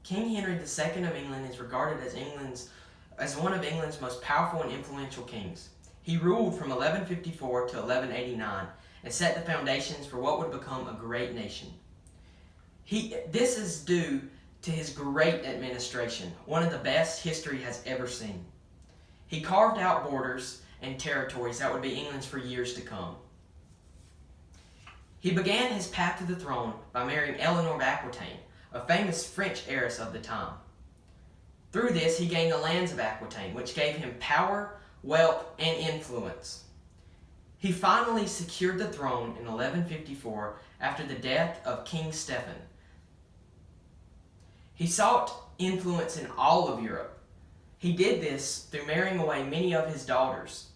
King Henry II of England is regarded as one of England's most powerful and influential kings. He ruled from 1154 to 1189 and set the foundations for what would become a great nation. This is due to his great administration, one of the best history has ever seen. He carved out borders and territories that would be England's for years to come. He began his path to the throne by marrying Eleanor of Aquitaine, a famous French heiress of the time. Through this, he gained the lands of Aquitaine, which gave him power, wealth, and influence. He finally secured the throne in 1154 after the death of King Stephen. He sought influence in all of Europe. He did this through marrying away many of his daughters.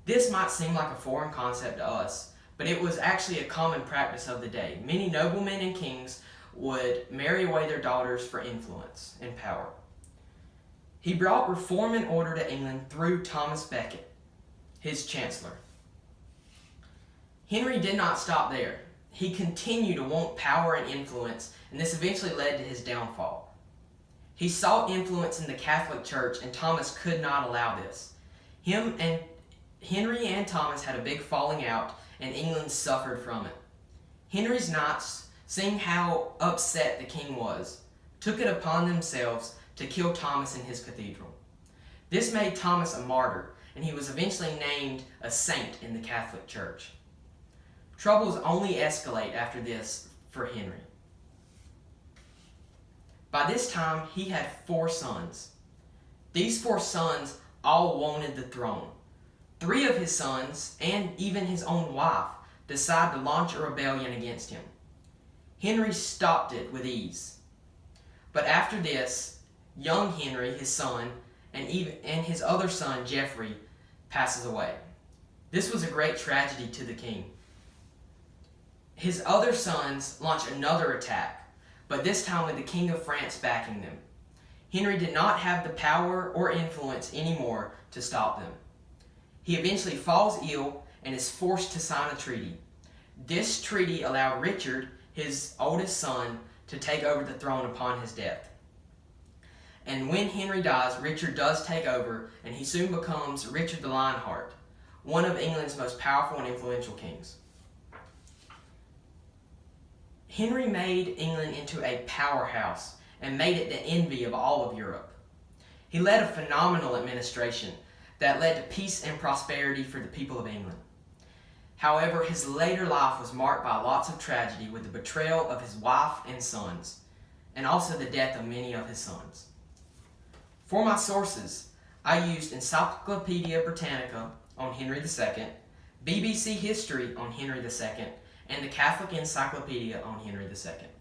This might seem like a foreign concept to us, but it was actually a common practice of the day. Many noblemen and kings would marry away their daughters for influence and power. He brought reform and order to England through Thomas Becket, his chancellor. Henry did not stop there. He continued to want power and influence, and this eventually led to his downfall. He sought influence in the Catholic Church, and Thomas could not allow this. Henry and Thomas had a big falling out, and England suffered from it. Henry's knights, seeing how upset the king was, took it upon themselves to kill Thomas in his cathedral. This made Thomas a martyr, and he was eventually named a saint in the Catholic Church. Troubles only escalate after this for Henry. By this time, he had 4 sons. These 4 sons all wanted the throne. 3 of his sons, and even his own wife, decided to launch a rebellion against him. Henry stopped it with ease. But after this, young Henry, his son, and his other son, Geoffrey, passes away. This was a great tragedy to the king. His other sons launch another attack, but this time with the King of France backing them. Henry did not have the power or influence anymore to stop them. He eventually falls ill and is forced to sign a treaty. This treaty allowed Richard, his oldest son, to take over the throne upon his death. And when Henry dies, Richard does take over, and he soon becomes Richard the Lionheart, one of England's most powerful and influential kings. Henry made England into a powerhouse and made it the envy of all of Europe. He led a phenomenal administration that led to peace and prosperity for the people of England. However, his later life was marked by lots of tragedy with the betrayal of his wife and sons, and also the death of many of his sons. For my sources, I used Encyclopedia Britannica on Henry II, BBC History on Henry II, and the Catholic Encyclopedia on Henry II.